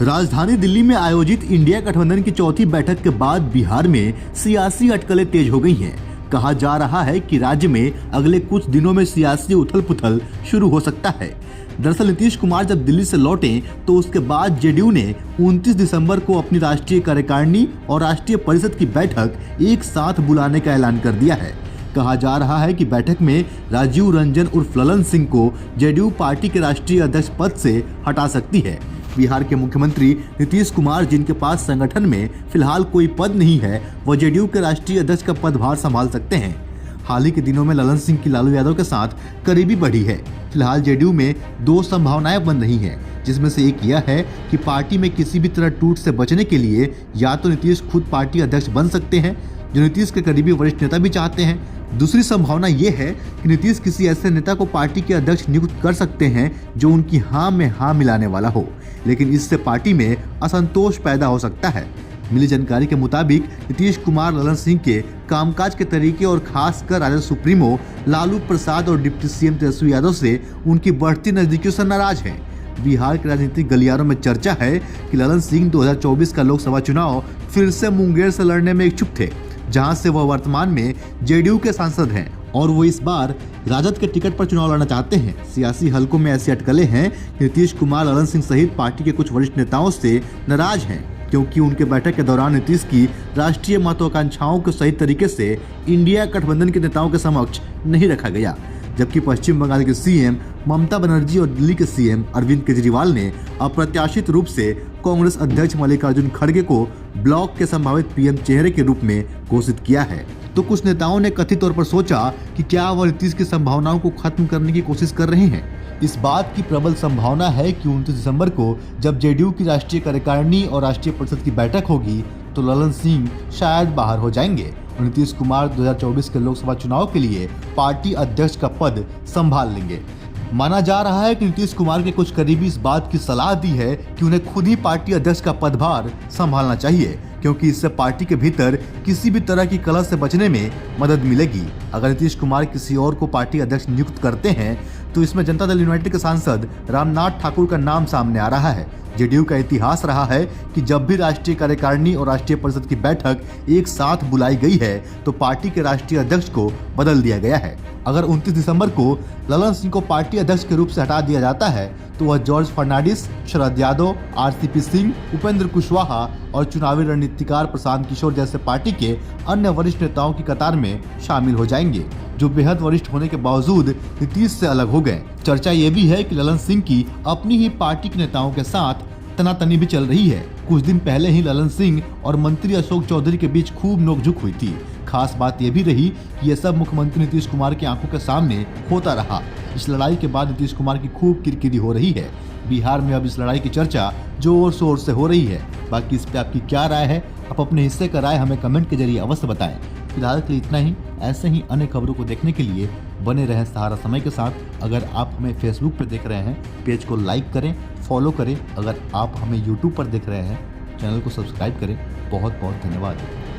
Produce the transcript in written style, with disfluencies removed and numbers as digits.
राजधानी दिल्ली में आयोजित इंडिया गठबंधन की चौथी बैठक के बाद बिहार में सियासी अटकलें तेज हो गई हैं। कहा जा रहा है कि राज्य में अगले कुछ दिनों में सियासी उथल-पुथल शुरू हो सकता है। दरअसल नीतीश कुमार जब दिल्ली से लौटे तो उसके बाद जेडीयू ने 29 दिसंबर को अपनी राष्ट्रीय कार्यकारिणी और राष्ट्रीय परिषद की बैठक एक साथ बुलाने का ऐलान कर दिया है। कहा जा रहा है कि बैठक में राजीव रंजन उर्फ ललन सिंह को जेडीयू पार्टी के राष्ट्रीय अध्यक्ष पद से हटा सकती है। बिहार के मुख्यमंत्री नीतीश कुमार, जिनके पास संगठन में फिलहाल कोई पद नहीं है, वह जेडीयू के राष्ट्रीय अध्यक्ष का पदभार संभाल सकते हैं। हाल ही के दिनों में ललन सिंह की लालू यादव के साथ करीबी बढ़ी है। फिलहाल जेडीयू में दो संभावनाएं बन रही हैं, जिसमें से एक यह है कि पार्टी में किसी भी तरह टूट से बचने के लिए या तो नीतीश खुद पार्टी अध्यक्ष बन सकते हैं, जो नीतीश के करीबी वरिष्ठ नेता भी चाहते हैं। दूसरी संभावना ये है कि नीतीश किसी ऐसे नेता को पार्टी के अध्यक्ष नियुक्त कर सकते हैं जो उनकी हाँ में हाँ मिलाने वाला हो, लेकिन इससे पार्टी में असंतोष पैदा हो सकता है। मिली जानकारी के मुताबिक नीतीश कुमार ललन सिंह के कामकाज के तरीके और खासकर राजद सुप्रीमो लालू प्रसाद और डिप्टी सीएम तेजस्वी यादव से उनकी बढ़ती नजदीकियों से नाराज हैं। बिहार के राजनीतिक गलियारों में चर्चा है कि ललन सिंह 2024 का लोकसभा चुनाव फिर से मुंगेर से लड़ने में इच्छुक थे, जहां से वह वर्तमान में जेडीयू के सांसद हैं और वो इस बार राजद के टिकट पर चुनाव लड़ना चाहते हैं। सियासी हलकों में ऐसी अटकलें हैं कि नीतीश कुमार ललन सिंह सहित पार्टी के कुछ वरिष्ठ नेताओं से नाराज हैं, क्योंकि उनके बैठक के दौरान नीतीश की राष्ट्रीय महत्वाकांक्षाओं को सही तरीके से इंडिया गठबंधन के नेताओं के समक्ष नहीं रखा गया। जबकि पश्चिम बंगाल के सीएम ममता बनर्जी और दिल्ली के सीएम अरविंद केजरीवाल ने अप्रत्याशित रूप से कांग्रेस अध्यक्ष मल्लिकार्जुन खड़गे को ब्लॉक के संभावित पीएम चेहरे के रूप में घोषित किया है। तो कुछ नेताओं ने कथित तौर पर सोचा कि क्या वह नीतीश की संभावनाओं को खत्म करने की कोशिश कर रहे हैं। इस बात की प्रबल संभावना है कि 29 दिसंबर को जब जेडीयू की राष्ट्रीय कार्यकारिणी और राष्ट्रीय परिषद की बैठक होगी तो ललन सिंह शायद बाहर हो जाएंगे और नीतीश कुमार 2024 के लोकसभा चुनाव के लिए पार्टी अध्यक्ष का पद संभाल लेंगे। माना जा रहा है कि नीतीश कुमार के कुछ करीबी इस बात की सलाह दी है कि उन्हें खुद ही पार्टी अध्यक्ष का पदभार संभालना चाहिए, क्योंकि इससे पार्टी के भीतर किसी भी तरह की कलह से बचने में मदद मिलेगी। अगर नीतीश कुमार किसी और को पार्टी अध्यक्ष नियुक्त करते हैं तो इसमें जनता दल यूनाइटेड के सांसद रामनाथ ठाकुर का नाम सामने आ रहा है। जेडीयू का इतिहास रहा है कि जब भी राष्ट्रीय कार्यकारिणी और राष्ट्रीय परिषद की बैठक एक साथ बुलाई गई है तो पार्टी के राष्ट्रीय अध्यक्ष को बदल दिया गया है। अगर 29 दिसंबर को ललन सिंह को पार्टी अध्यक्ष के रूप से हटा दिया जाता है तो वह जॉर्ज फर्नांडिस, शरद यादव, आरसीपी सिंह, उपेंद्र कुशवाहा और चुनावी रणनीतिकार प्रशांत किशोर जैसे पार्टी के अन्य वरिष्ठ नेताओं की कतार में शामिल हो जाएंगे, जो बेहद वरिष्ठ होने के बावजूद नीतीश से अलग हो गए। चर्चा ये भी है कि ललन सिंह की अपनी ही पार्टी के नेताओं के साथ तनातनी भी चल रही है। कुछ दिन पहले ही ललन सिंह और मंत्री अशोक चौधरी के बीच खूब नोकझोंक हुई थी। खास बात यह भी रही कि यह सब मुख्यमंत्री नीतीश कुमार की आंखों के सामने होता रहा। इस लड़ाई के बाद नीतीश कुमार की खूब किरकिरी हो रही है। बिहार में अब इस लड़ाई की चर्चा जोर शोर से हो रही है। बाकी इस पे आपकी क्या राय है? आप अपने हिस्से का राय हमें कमेंट के जरिए अवश्य बताएं। फिलहाल के लिए इतना ही। ऐसे ही अन्य खबरों को देखने के लिए बने रहें सहारा समय के साथ। अगर आप हमें फेसबुक पर देख रहे हैं, पेज को लाइक करें, फॉलो करें। अगर आप हमें यूट्यूब पर देख रहे हैं, चैनल को सब्सक्राइब करें। बहुत बहुत धन्यवाद।